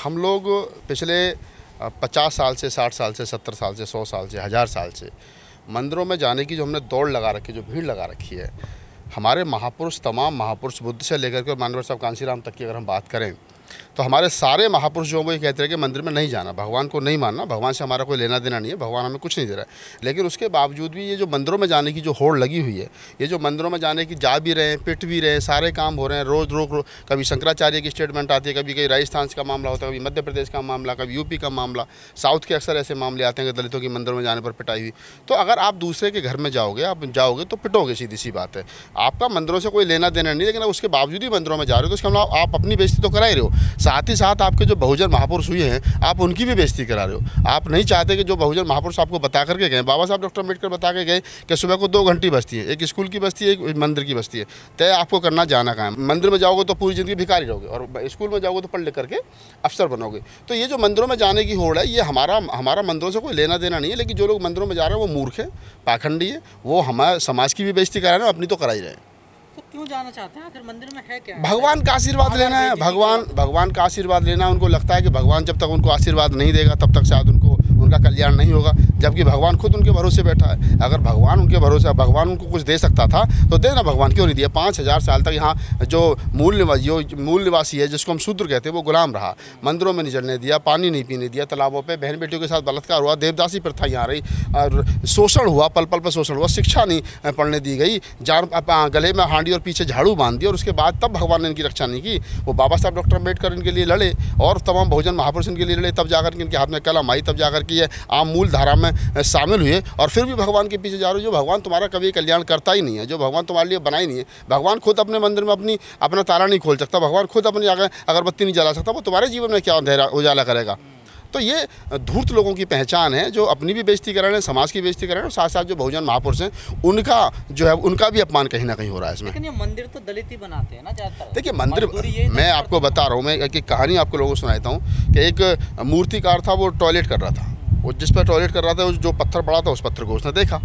हम लोग पिछले 50 साल से, 60 साल से, 70 साल से, 100 साल से, 1000 साल से मंदिरों में जाने की जो हमने दौड़ लगा रखी है, जो भीड़ लगा रखी है, हमारे महापुरुष, तमाम महापुरुष बुद्ध से लेकर के मानवर साहब कांशीराम तक की अगर हम बात करें तो हमारे सारे महापुरुष जो वो ये कहते हैं कि मंदिर में नहीं जाना, भगवान को नहीं मानना, भगवान से हमारा कोई लेना देना नहीं है, भगवान हमें कुछ नहीं दे रहा है। लेकिन उसके बावजूद भी ये जो मंदिरों में जाने की जो होड़ लगी हुई है, ये जो मंदिरों में जाने की जा भी रहे हैं, पिट भी रहे हैं, सारे काम हो रहे हैं, रोज़ रोज कभी शंकराचार्य की स्टेटमेंट आती है, कभी कहीं राजस्थान का मामला होता है, कभी मध्य प्रदेश का मामला, कभी यूपी का मामला, साउथ के अक्सर ऐसे मामले आते हैं कि दलितों की मंदिरों में जाने पर पिटाई हुई। तो अगर आप दूसरे के घर में जाओगे, आप जाओगे तो पिटोगे, सीधी सी बात है। आपका मंदिरों से कोई लेना देना नहीं, लेकिन उसके बावजूद ही मंदिरों में जा रहे हो तो इसका मतलब आप अपनी बेइज्जती तो करा ही रहे हो, साथ ही साथ आपके जो बहुजन महापुरुष हुए हैं आप उनकी भी बेइज्जती करा रहे हो। आप नहीं चाहते कि जो बहुजन महापुरुष आपको बता करके गए, बाबा साहब डॉक्टर अम्बेडकर बता के गए कि सुबह को 2 घंटी बजती है, एक स्कूल की बजती है, एक मंदिर की बजती है, तय आपको करना जाना कहाँ है। मंदिर में जाओगे तो पूरी ज़िंदगी भिखारी रहोगे और स्कूल में जाओगे तो पढ़ लिख करके अफसर बनोगे। तो ये जो मंदिरों में जाने की होड़ है, ये हमारा मंदिरों से कोई लेना देना नहीं है। लेकिन जो लोग मंदिरों में जा रहे हैं वो मूर्ख है, पाखंडी है, वो हमारे समाज की भी बेइज्जती करा रहे हैं, अपनी तो करा ही रहे हैं। तो क्यों जाना चाहते हैं? आखिर मंदिर में है क्या? भगवान का आशीर्वाद लेना है, भगवान का आशीर्वाद लेना है। उनको लगता है कि भगवान जब तक उनको आशीर्वाद नहीं देगा तब तक शायद उनका कल्याण नहीं होगा, जबकि भगवान खुद उनके भरोसे बैठा है। अगर भगवान उनके भरोसे, भगवान उनको कुछ दे सकता था तो देना, भगवान क्यों नहीं दिया? 5000 साल तक यहाँ जो मूल निवासी है, जिसको हम शूद्र कहते हैं, वो गुलाम रहा, मंदिरों में नहीं चलने दिया, पानी नहीं पीने दिया, तालाबों पे बहन बेटियों के साथ बलात्कार हुआ, देवदासी प्रथा यहाँ रही, और शोषण हुआ, पल पल पर शोषण हुआ, शिक्षा नहीं पढ़ने दी गई, गले में हांडी और पीछे झाड़ू बांध दिया, और उसके बाद तब भगवान ने इनकी रक्षा नहीं की। वो बाबा साहब डॉक्टर अम्बेडकर इनके लिए लड़े और तमाम बहुजन महापुरुष इनके लिए लड़े, तब जाकर के इनके हाथ में कलम आई, तब जाकर के ये आम मूल धारा में शामिल हुए। और फिर भी भगवान के पीछे जा रहे हो, जो भगवान तुम्हारा कभी कल्याण करता ही नहीं है, जो भगवान तुम्हारे लिए बना ही नहीं है। भगवान खुद अपने मंदिर में अपना ताला नहीं खोल सकता, भगवान खुद अपनी अगरबत्ती नहीं जला सकता, वो तुम्हारे जीवन में क्या अंधेरा उजाला करेगा? तो ये धूर्त लोगों की पहचान है, जो अपनी भी बेइज्जती कर रहे हैं, समाज की बेइज्जती कर रहे हैं, और साथ साथ जो बहुजन महापुरुष हैं उनका जो है उनका भी अपमान कहीं ना कहीं हो रहा है इसमें। लेकिन ये मंदिर तो दलित ही बनाते हैं ना ज़्यादातर। देखिए मंदिर, मैं आपको बता रहा हूँ, मैं एक कहानी आपको लोगों को सुनाता हूँ कि एक मूर्तिकार था, वो टॉयलेट कर रहा था, वो जिस पर टॉयलेट कर रहा था जो पत्थर पड़ा था उस पत्थर को उसने देखा।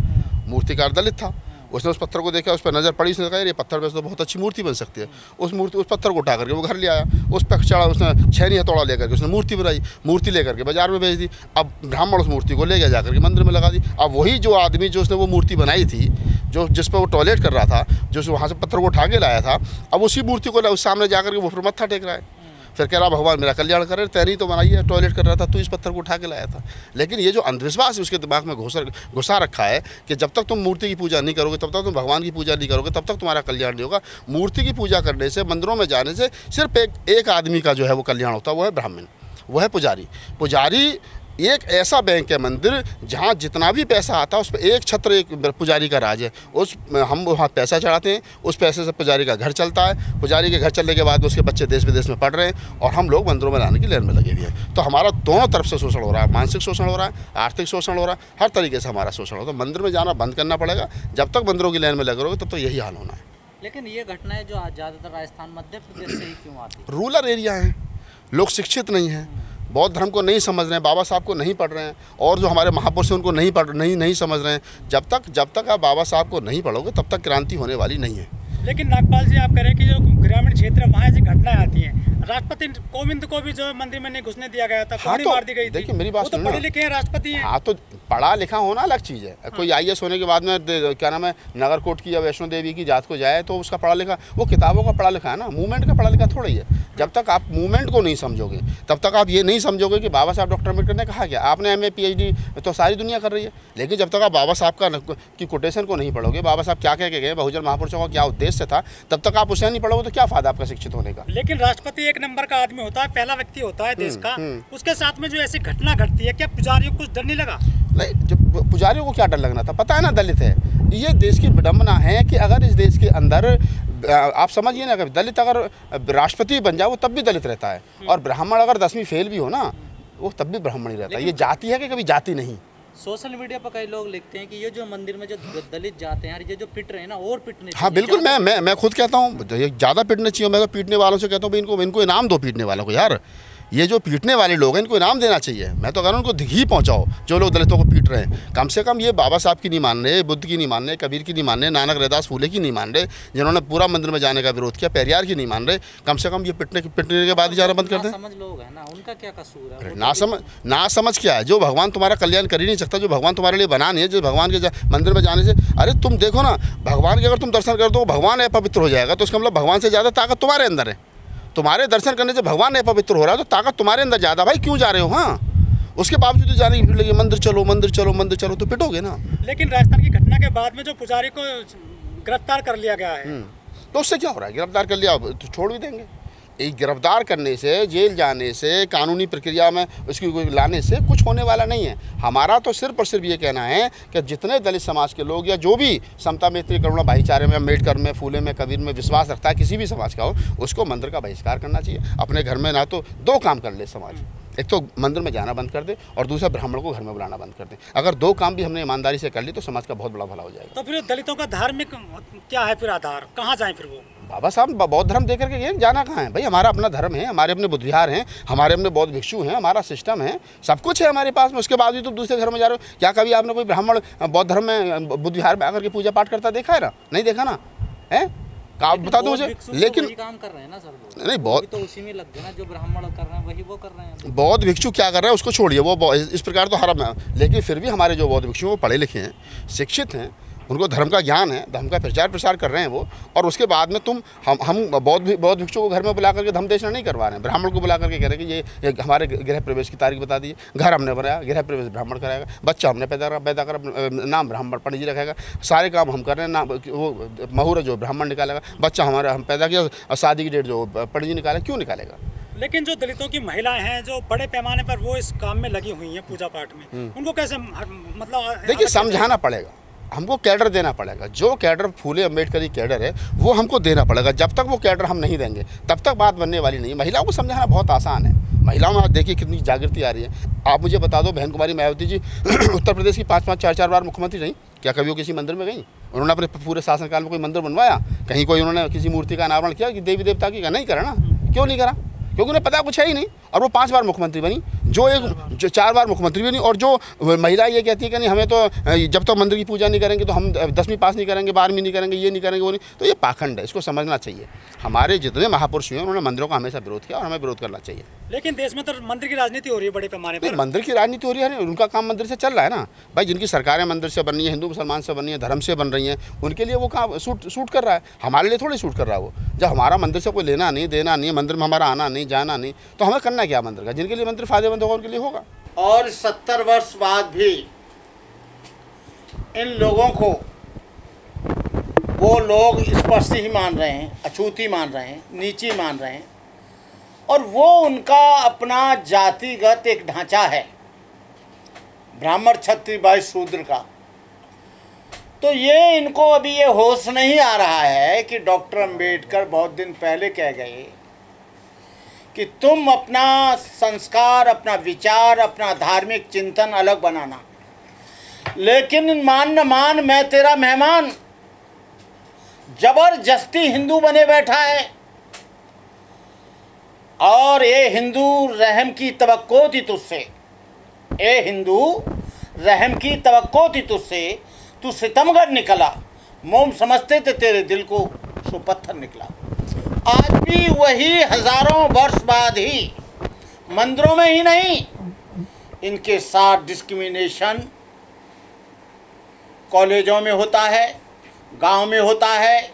मूर्तिकार दलित था, उसने उस पत्थर को देखा, उस पर नज़र पड़ी, उसने कहा ये पत्थर पे तो बहुत अच्छी मूर्ति बन सकती है। उस पत्थर को उठा करके वो घर ले आया, उस पर चढ़ा, उसने छेनी हथौड़ा लेकर के उसने मूर्ति बनाई, मूर्ति लेकर के बाजार में बेच दी। अब ब्राह्मण उस मूर्ति को ले गया, जाकर के मंदिर में लगा दी। अब वही जो आदमी जो उसने वो मूर्ति बनाई थी, जो जिस पर वो टॉयलेट कर रहा था, जो वहाँ से पत्थर को उठा के लाया था, अब उसी मूर्ति को उस सामने जाकर के वो फिर मत्था टेक रहा है, फिर कह रहा भगवान मेरा कल्याण करे, तेरी तो बनाई है, टॉयलेट कर रहा था, तू इस पत्थर को उठा के लाया था। लेकिन ये जो अंधविश्वास है उसके दिमाग में घुसा रखा है कि जब तक तुम मूर्ति की पूजा नहीं करोगे, तब तक तुम भगवान की पूजा नहीं करोगे, तब तक तुम्हारा कल्याण नहीं होगा। मूर्ति की पूजा करने से, मंदिरों में जाने से सिर्फ एक आदमी का जो है वो कल्याण होता है, वो है ब्राह्मण, वो है पुजारी। पुजारी एक ऐसा बैंक है मंदिर जहाँ जितना भी पैसा आता है उस पर एक छत्र एक पुजारी का राज है। हम वहाँ पैसा चढ़ाते हैं, उस पैसे से पुजारी का घर चलता है, पुजारी के घर चलने के बाद उसके बच्चे देश विदेश में पढ़ रहे हैं, और हम लोग मंदिरों में लाने की लेन में लगे हुए हैं। तो हमारा दोनों तरफ से शोषण हो रहा है, मानसिक शोषण हो रहा है, आर्थिक शोषण हो रहा है, हर तरीके से हमारा शोषण हो रहा है। तो मंदिर में जाना बंद करना पड़ेगा। जब तक मंदिरों की लेन में लगे रहोगे तब तो यही हाल होना है। लेकिन ये घटनाएं जो ज़्यादातर राजस्थान, मध्य प्रदेश से ही क्यों आती है? रूरल एरिया हैं, लोग शिक्षित नहीं हैं, बौद्ध धर्म को नहीं समझ रहे हैं, बाबा साहब को नहीं पढ़ रहे हैं, और जो हमारे महापुरुष हैं उनको नहीं समझ रहे हैं। जब तक आप बाबा साहब को नहीं पढ़ोगे तब तक क्रांति होने वाली नहीं है। लेकिन नागपाल जी, आप कह रहे हैं कि जो ग्रामीण क्षेत्र है वहाँ ऐसी घटनाएं आती हैं। राष्ट्रपति कोविंद को भी जो मंदिर में नहीं घुसने दिया गया था, हाँ, तो मार दी गई थी। देखिए मेरी बात सुनो, तो पढ़े लिखे हैं राष्ट्रपति हैं। हाँ, तो पढ़ा लिखा होना अलग चीज़ है। कोई IAS होने के बाद में क्या नाम है, नगरकोट की या वैष्णो देवी की जात को जाए तो उसका पढ़ा लिखा, वो किताबों का पढ़ा लिखा है ना, मूवमेंट का पढ़ा लिखा थोड़ा ही है। जब तक आप मूवमेंट को नहीं समझोगे तब तक आप ये नहीं समझोगे कि बाबा साहब डॉक्टर अम्बेडकर ने कहा क्या। आपने MA PhD तो सारी दुनिया कर रही है, लेकिन जब तक आप बाबा साहब की कोटेशन को नहीं पढ़ोगे, बाबा साहब क्या कह के गए, बहुजन महापुरुषों का क्या उद्देश्य था, तब तक आप उसे नहीं पढ़ोगे तो क्या फायदा आपका शिक्षित होने का। लेकिन राष्ट्रपति एक नंबर का आदमी होता है, पहला व्यक्ति होता है देश का, उसके साथ में जो ऐसी घटना घटती है, क्या पुजारियों को कुछ डर नहीं लगा? नहीं, जब पुजारियों को क्या डर लगना था, पता है ना दलित है। ये देश की विडम्बना है कि अगर इस देश के अंदर आप समझिए ना, अगर दलित अगर राष्ट्रपति बन जाए वो तब भी दलित रहता है, और ब्राह्मण अगर 10वीं फेल भी हो ना वो तब भी ब्राह्मण ही रहता है। ये जाति है कि कभी जाति नहीं। सोशल मीडिया पर कई लोग लिखते हैं कि ये जो मंदिर में जो दलित जाते हैं, ये जो पिट रहे हैं ना, और पिटने। हाँ बिल्कुल, मैं खुद कहता हूँ ये ज़्यादा पिटने चाहिए। मैं तो पीटने वालों से कहता हूँ इनको इनाम दो, पीटने वालों को यार। ये जो पीटने वाले लोग हैं इनको इनाम देना चाहिए। मैं तो कह रहा हूँ उनको घी पहुँचाओ जो लोग दलितों को पीट रहे हैं। कम से कम ये बाबा साहब की नहीं मान रहे, बुद्ध की नहीं मान रहे, कबीर की नहीं मान रहे, नानक रविदास फूले की नहीं मान रहे, जिन्होंने पूरा मंदिर में जाने का विरोध किया, पेरियार की नहीं मान रहे। कम से कम ये पिटने के बाद ही जाना बंद कर दें। समझ लोग हैं ना, उनका क्या कसूर है? ना समझ क्या है? जो भगवान तुम्हारा कल्याण कर ही नहीं सकता, जो भगवान तुम्हारे लिए बना नहीं है, जो भगवान के मंदिर में जाने से, अरे तुम देखो ना, भगवान के अगर तुम दर्शन कर दो भगवान अपवित्र हो जाएगा, तो इसका मतलब भगवान से ज़्यादा ताकत तुम्हारे अंदर है। तुम्हारे दर्शन करने से भगवान अपवित्र हो रहा है तो ताकत तुम्हारे अंदर ज़्यादा। भाई क्यों जा रहे हो? हाँ, उसके बावजूद जाने की भीड़ लगी, मंदिर चलो मंदिर चलो मंदिर चलो, तो पिटोगे ना। लेकिन राजस्थान की घटना के बाद में जो पुजारी को गिरफ्तार कर लिया गया है, तो उससे क्या हो रहा है? गिरफ्तार कर लिया तो छोड़ भी देंगे। एक गिरफ्तार करने से, जेल जाने से, कानूनी प्रक्रिया में उसकी लाने से कुछ होने वाला नहीं है। हमारा तो सिर्फ और सिर्फ ये कहना है कि जितने दलित समाज के लोग या जो भी समता मैत्री करुणा भाईचारे में, अम्बेडकर में, फूले में, कबीर में विश्वास रखता है, किसी भी समाज का हो, उसको मंदिर का बहिष्कार करना चाहिए। अपने घर में ना तो दो काम कर ले समाज, एक तो मंदिर में जाना बंद कर दे और दूसरा ब्राह्मण को घर में बुलाना बंद कर दे। अगर दो काम भी हमने ईमानदारी से कर ली तो समाज का बहुत बड़ा भला हो जाएगा। तो फिर दलितों का धार्मिक क्या है फिर आधार? कहाँ जाएं फिर वो? बाबा साहब बौद्ध धर्म देकर के ये जाना कहाँ है भाई? हमारा अपना धर्म है, हमारे अपने बुद्ध विहार हैं, हमारे अपने बौद्ध भिक्षु हैं, हमारा सिस्टम है, सब कुछ है हमारे पास में। उसके बाद भी तुम दूसरे घर में जा रहे हो। क्या कभी आपने कोई ब्राह्मण बौद्ध धर्म में बुद्ध विहार में आकर के पूजा पाठ करता देखा है ना? नहीं देखा ना है? आप बता दो मुझे। लेकिन काम कर रहे हैं ना सर, नहीं बहुत तो उसी में लग गए ना, जो ब्राह्मण कर रहे हैं वही वो कर रहे हैं। बौद्ध भिक्षु क्या कर रहे हैं उसको छोड़िए, वो इस प्रकार तो हरम है। लेकिन फिर भी हमारे जो बौद्ध भिक्षु वो पढ़े लिखे हैं, शिक्षित हैं, उनको धर्म का ज्ञान है, धर्म का प्रचार कर रहे हैं वो। और उसके बाद में तुम हम बौद्ध भिक्षु को घर में बुला करके धर्म देशना नहीं करवा रहे हैं। ब्राह्मण को बुला करके कह रहे हैं कि ये हमारे गृह प्रवेश की तारीख बता दीजिए। घर हमने बनाया, गृह प्रवेश ब्राह्मण कराएगा, बच्चा हमने पैदा कर नाम ब्राह्मण पंडित जी रखेगा, सारे काम हम कर रहे हैं। नाम वो मुहूर्त जो ब्राह्मण निकालेगा, बच्चा हमारा हम पैदा किया, और शादी की डेट जो पंडित जी निकालेगा, क्यों निकालेगा? लेकिन जो दलितों की महिलाएं हैं जो बड़े पैमाने पर वो इस काम में लगी हुई हैं पूजा पाठ में, उनको कैसे मतलब? देखिए समझाना पड़ेगा, हमको कैडर देना पड़ेगा। जो कैडर फूले अम्बेडकर कैडर है वो हमको देना पड़ेगा। जब तक वो कैडर हम नहीं देंगे तब तक बात बनने वाली नहीं। महिलाओं को समझाना बहुत आसान है। महिलाओं में आज देखिए कितनी जागृति आ रही है। आप मुझे बता दो, बहन कुमारी मायावती जी उत्तर प्रदेश की 5-5, 4-4 बार मुख्यमंत्री रहीं। क्या कभी वो किसी मंदिर में गई? उन्होंने अपने पूरे शासनकाल में कोई मंदिर बनवाया? कहीं कोई उन्होंने किसी मूर्ति का अनावरण किया कि देवी देवता की? नहीं करा ना। क्यों नहीं करा? क्योंकि उन्हें पता कुछ है ही नहीं। और वो 5 बार मुख्यमंत्री बनी, जो 4 बार मुख्यमंत्री बनी। और जो महिला ये कहती है कि नहीं हमें तो जब तक मंदिर की पूजा नहीं करेंगे तो हम 10वीं पास नहीं करेंगे, 12वीं नहीं करेंगे, ये नहीं करेंगे, वो नहीं, तो ये पाखंड है। इसको समझना चाहिए। हमारे जितने महापुरुष हुए उन्होंने मंदिरों का हमेशा विरोध किया और हमें विरोध करना चाहिए। लेकिन देश में तो मंदिर की राजनीति हो रही है बड़े पैमाने पर। मंदिर की राजनीति हो रही है, उनका काम मंदिर से चल रहा है ना भाई। जिनकी सरकारें मंदिर से बन रही है, हिंदू मुसलमान से बन रही है, धर्म से बन रही हैं, उनके लिए वो काम सूट कर रहा है। हमारे लिए थोड़ी सूट कर रहा है वो। जब हमारा मंदिर से कोई लेना नहीं देना नहीं, मंदिर में हमारा आना नहीं जाना नहीं, तो हमें करना क्या मंदिर का? जिनके लिए मंदिर फायदेमंद होगा उनके लिए होगा। और 70 वर्ष बाद भी इन लोगों को वो लोग स्पर्श ही मान रहे हैं, अछूती मान रहे हैं, नीची मान रहे हैं। और वो उनका अपना जातिगत एक ढांचा है, ब्राह्मण क्षत्रिय वैश्य शूद्र का। तो ये इनको अभी ये होश नहीं आ रहा है कि डॉक्टर अंबेडकर बहुत दिन पहले कह गए कि तुम अपना संस्कार, अपना विचार, अपना धार्मिक चिंतन अलग बनाना, लेकिन मान न मान मैं तेरा मेहमान जबरदस्ती हिंदू बने बैठा है। और ये हिंदू रहम की तवक्को थी तुझसे, ए हिंदू रहम की तवक्को थी तुझसे, तू सितमगर निकला, मोम समझते थे तेरे दिल को, सो पत्थर निकला। आज भी वही हजारों वर्ष बाद ही मंदिरों में ही नहीं, इनके साथ डिस्क्रिमिनेशन कॉलेजों में होता है, गांव में होता है,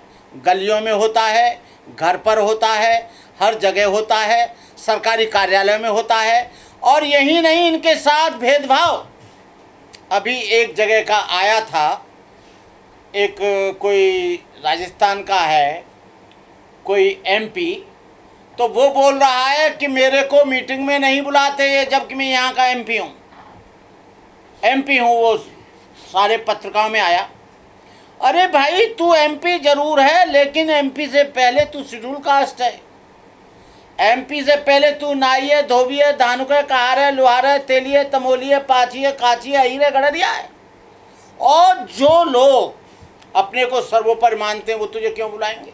गलियों में होता है, घर पर होता है, हर जगह होता है, सरकारी कार्यालय में होता है। और यही नहीं, इनके साथ भेदभाव। अभी एक जगह का आया था, एक कोई राजस्थान का है, कोई एमपी, तो वो बोल रहा है कि मेरे को मीटिंग में नहीं बुलाते ये, जबकि मैं यहाँ का एमपी हूँ। वो सारे पत्रिकाओं में आया। अरे भाई तू एमपी जरूर है, लेकिन एमपी से पहले तू शेड्यूल कास्ट है। एमपी से पहले तू नाई है, धोबी है, धानुक है, कहार है, लोहार है, तेली है, तमोली है, पाची है, काची है, हीरे गड़रिया है। और जो लोग अपने को सर्वोपरि मानते हैं वो तुझे क्यों बुलाएंगे?